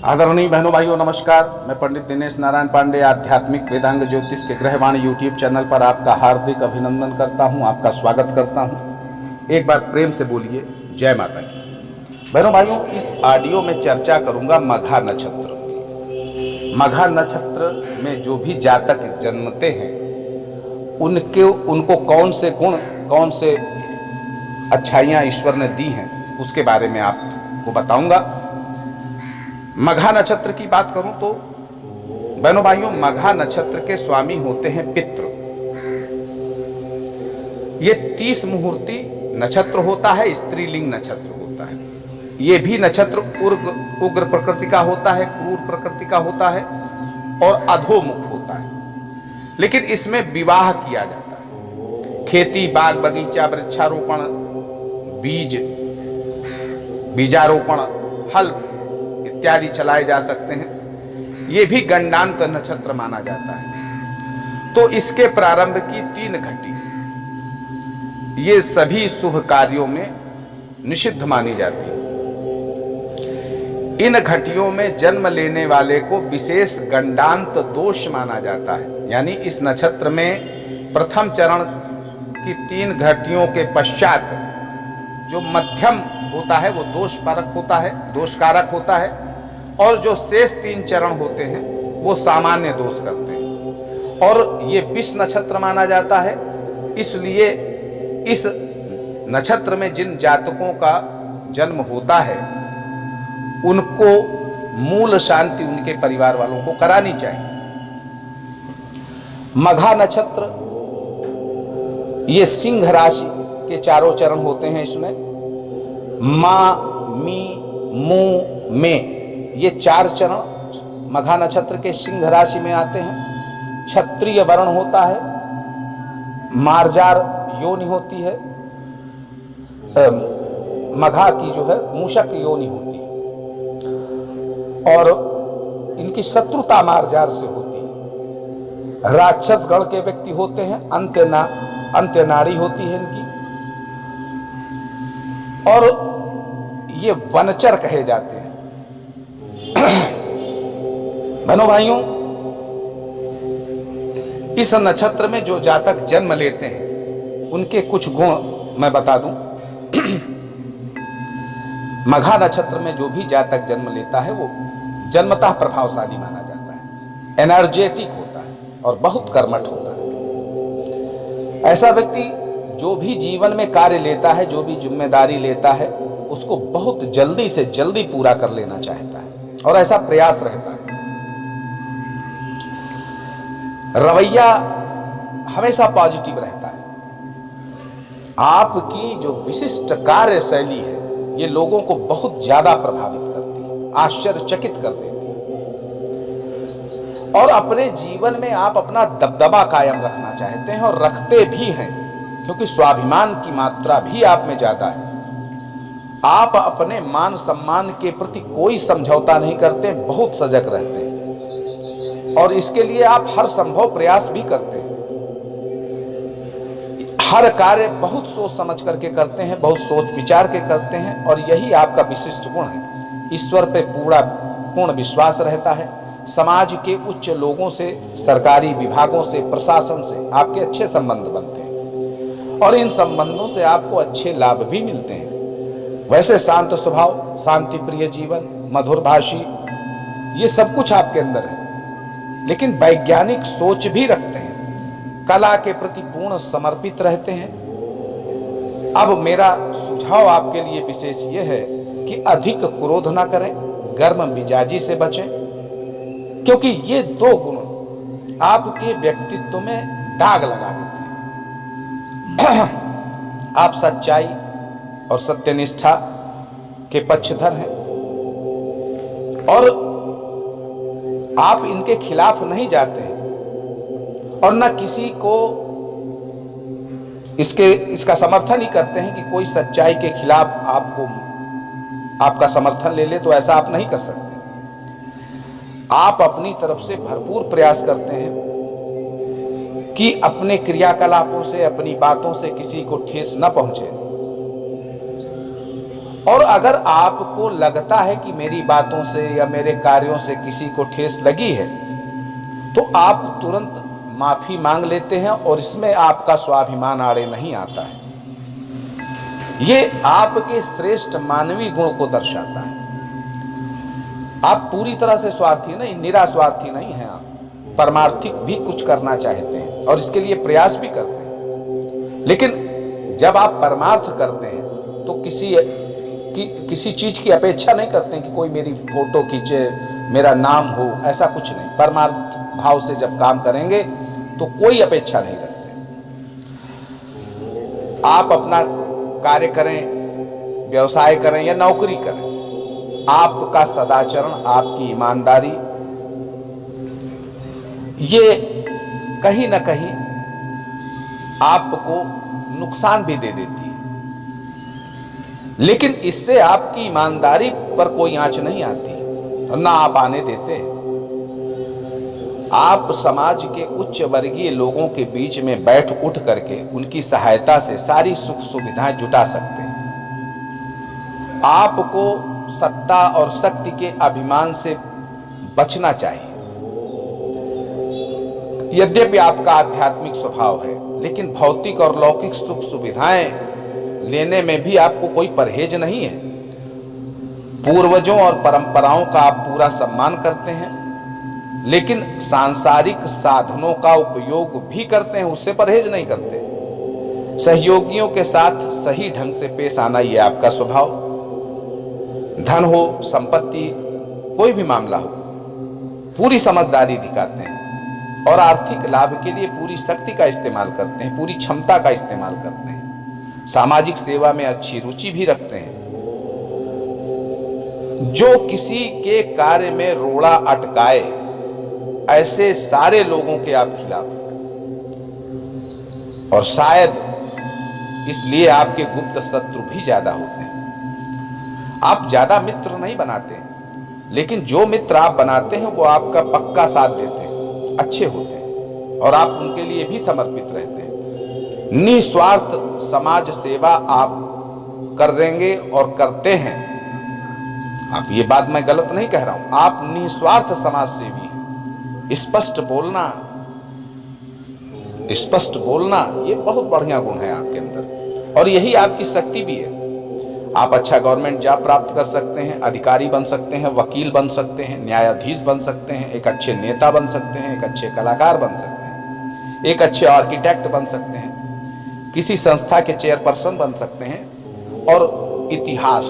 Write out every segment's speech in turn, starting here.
आदरणीय बहनों भाइयों नमस्कार। मैं पंडित दिनेश नारायण पांडे आध्यात्मिक वेदांग ज्योतिष के ग्रहवाणी यूट्यूब चैनल पर आपका हार्दिक अभिनंदन करता हूं, आपका स्वागत करता हूं। एक बार प्रेम से बोलिए जय माता की। बहनों भाइयों, इस ऑडियो में चर्चा करूंगा मघा नक्षत्र। मघा नक्षत्र में जो भी जातक जन्मते हैं उनको कौन से गुण, कौन से अच्छाइयाँ ईश्वर ने दी हैं उसके बारे में आपको बताऊंगा। मघा नक्षत्र की बात करूं तो बहनों भाइयों, मघा नक्षत्र के स्वामी होते हैं पितृ। ये 30 मुहूर्ती नक्षत्र होता है, स्त्रीलिंग नक्षत्र होता है। ये भी नक्षत्र उग्र प्रकृति का होता है, क्रूर प्रकृति का होता है और अधोमुख होता है। लेकिन इसमें विवाह किया जाता है। खेती, बाग बगीचा, वृक्षारोपण, बीजारोपण, हल इत्यादि चलाए जा सकते हैं। ये भी गंडांत नक्षत्र माना जाता है। तो इसके प्रारंभ की 3 घटी ये सभी शुभ कार्यों में निषिद्ध मानी जाती है। इन घटियों में जन्म लेने वाले को विशेष गंडांत दोष माना जाता है। यानी इस नक्षत्र में प्रथम चरण की 3 घटियों के पश्चात जो मध्यम होता है वो दोषकारक होता है, दोषकारक होता है, और जो शेष 3 चरण होते हैं वो सामान्य दोष करते हैं। और ये विष नक्षत्र माना जाता है। इसलिए इस नक्षत्र में जिन जातकों का जन्म होता है उनको मूल शांति उनके परिवार वालों को करानी चाहिए। मघा नक्षत्र ये सिंह राशि के 4 चरण होते हैं। इसमें मा, मी, मू, में ये 4 चरण मघा नक्षत्र के सिंह राशि में आते हैं। क्षत्रिय वर्ण होता है, मार्जार योनि होती है, मघा की जो है मूषक योनि होती है और इनकी शत्रुता मार्जार से होती है। राक्षस गण के व्यक्ति होते हैं, अंत्य नारी होती है इनकी, और ये वनचर कहे जाते हैं। बहनों भाइयों, इस नक्षत्र में जो जातक जन्म लेते हैं उनके कुछ गुण मैं बता दूं। मघा नक्षत्र में जो भी जातक जन्म लेता है वो जन्मतः प्रभावशाली माना जाता है, एनर्जेटिक होता है और बहुत कर्मठ होता है। ऐसा व्यक्ति जो भी जीवन में कार्य लेता है, जो भी जिम्मेदारी लेता है, उसको बहुत जल्दी से जल्दी पूरा कर लेना चाहता है और ऐसा प्रयास रहता है। रवैया हमेशा पॉजिटिव रहता है। आपकी जो विशिष्ट कार्य शैली है ये लोगों को बहुत ज्यादा प्रभावित करती है, आश्चर्यचकित कर देती है। और अपने जीवन में आप अपना दबदबा कायम रखना चाहते हैं और रखते भी हैं, क्योंकि स्वाभिमान की मात्रा भी आप में ज्यादा है। आप अपने मान सम्मान के प्रति कोई समझौता नहीं करते, बहुत सजग रहते हैं और इसके लिए आप हर संभव प्रयास भी करते हैं। हर कार्य बहुत सोच समझ करके करते हैं, बहुत सोच विचार के करते हैं और यही आपका विशिष्ट गुण है। ईश्वर पे पूर्ण विश्वास रहता है। समाज के उच्च लोगों से, सरकारी विभागों से, प्रशासन से आपके अच्छे संबंध बनते हैं और इन संबंधों से आपको अच्छे लाभ भी मिलते हैं। वैसे शांत स्वभाव, शांति प्रिय जीवन, मधुर भाषी, ये सब कुछ आपके अंदर है, लेकिन वैज्ञानिक सोच भी रखते हैं, कला के प्रति पूर्ण समर्पित रहते हैं। अब मेरा सुझाव आपके लिए विशेष ये है कि अधिक क्रोध ना करें, गर्म मिजाजी से बचें, क्योंकि ये 2 गुण आपके व्यक्तित्व में दाग लगा देते हैं। आप सच्चाई और सत्यनिष्ठा के पक्षधर हैं और आप इनके खिलाफ नहीं जाते हैं और न किसी को इसका समर्थन ही करते हैं कि कोई सच्चाई के खिलाफ आपका समर्थन ले ले, तो ऐसा आप नहीं कर सकते। आप अपनी तरफ से भरपूर प्रयास करते हैं कि अपने क्रियाकलापों से, अपनी बातों से किसी को ठेस न पहुंचे और अगर आपको लगता है कि मेरी बातों से या मेरे कार्यों से किसी को ठेस लगी है तो आप तुरंत माफी मांग लेते हैं और इसमें आपका स्वाभिमान आड़े नहीं आता है। ये आपके श्रेष्ठ मानवीय गुण को दर्शाता है। आप पूरी तरह से स्वार्थी नहीं, निरास्वार्थी नहीं हैं। आप परमार्थिक भी कुछ करना चाहते हैं और इसके लिए प्रयास भी करते हैं। लेकिन जब आप परमार्थ करते हैं तो किसी चीज की अपेक्षा नहीं करते हैं कि कोई मेरी फोटो खींचे, मेरा नाम हो, ऐसा कुछ नहीं। परमार्थ भाव से जब काम करेंगे तो कोई अपेक्षा नहीं रखते। आप अपना कार्य करें, व्यवसाय करें या नौकरी करें, आपका सदाचरण, आपकी ईमानदारी ये कहीं ना कहीं आपको नुकसान भी दे देती है। लेकिन इससे आपकी ईमानदारी पर कोई आंच नहीं आती और ना आप आने देते। आप समाज के उच्च वर्गीय लोगों के बीच में बैठ उठ करके उनकी सहायता से सारी सुख सुविधाएं जुटा सकते हैं। आपको सत्ता और शक्ति के अभिमान से बचना चाहिए। यद्यपि आपका आध्यात्मिक स्वभाव है, लेकिन भौतिक और लौकिक सुख सुविधाएं लेने में भी आपको कोई परहेज नहीं है। पूर्वजों और परंपराओं का आप पूरा सम्मान करते हैं, लेकिन सांसारिक साधनों का उपयोग भी करते हैं, उससे परहेज नहीं करते। सहयोगियों के साथ सही ढंग से पेश आना यह आपका स्वभाव। धन हो, संपत्ति, कोई भी मामला हो, पूरी समझदारी दिखाते हैं और आर्थिक लाभ के लिए पूरी शक्ति का इस्तेमाल करते हैं, पूरी क्षमता का इस्तेमाल करते हैं। सामाजिक सेवा में अच्छी रुचि भी रखते हैं। जो किसी के कार्य में रोड़ा अटकाए, ऐसे सारे लोगों के आप खिलाफ हैं और शायद इसलिए आपके गुप्त शत्रु भी ज्यादा होते हैं। आप ज्यादा मित्र नहीं बनाते हैं, लेकिन जो मित्र आप बनाते हैं वो आपका पक्का साथ देते हैं, अच्छे होते हैं और आप उनके लिए भी समर्पित रहते हैं। निस्वार्थ समाज सेवा आप करेंगे और करते हैं। आप ये बात मैं गलत नहीं कह रहा हूं, आप निस्वार्थ समाज सेवी हैं। स्पष्ट बोलना ये बहुत बढ़िया गुण है आपके अंदर और यही आपकी शक्ति भी है। आप अच्छा गवर्नमेंट जॉब प्राप्त कर सकते हैं, अधिकारी बन सकते हैं, वकील बन सकते हैं, न्यायाधीश बन सकते हैं, एक अच्छे नेता बन सकते हैं, एक अच्छे कलाकार बन सकते हैं, एक अच्छे आर्किटेक्ट बन सकते हैं, किसी संस्था के चेयरपर्सन बन सकते हैं और इतिहास,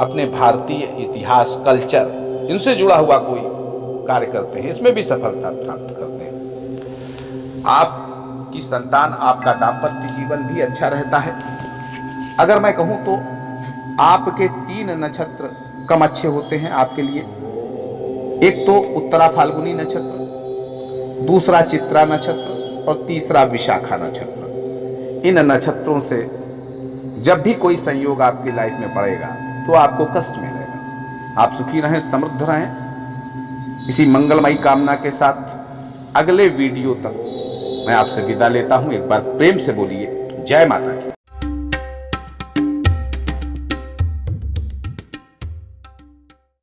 अपने भारतीय इतिहास, कल्चर, इनसे जुड़ा हुआ कोई कार्य करते हैं, इसमें भी सफलता प्राप्त करते हैं। आपकी संतान, आपका दाम्पत्य जीवन भी अच्छा रहता है। अगर मैं कहूं तो आपके 3 नक्षत्र कम अच्छे होते हैं आपके लिए। एक तो उत्तरा फाल्गुनी नक्षत्र, दूसरा चित्रा नक्षत्र और तीसरा विशाखा नक्षत्र। इन नक्षत्रों से जब भी कोई संयोग आपकी लाइफ में पड़ेगा तो आपको कष्ट मिलेगा। आप सुखी रहें, समृद्ध रहें। इसी मंगलमयी कामना के साथ अगले वीडियो तक मैं आपसे विदा लेता हूं। एक बार प्रेम से बोलिए जय माता की।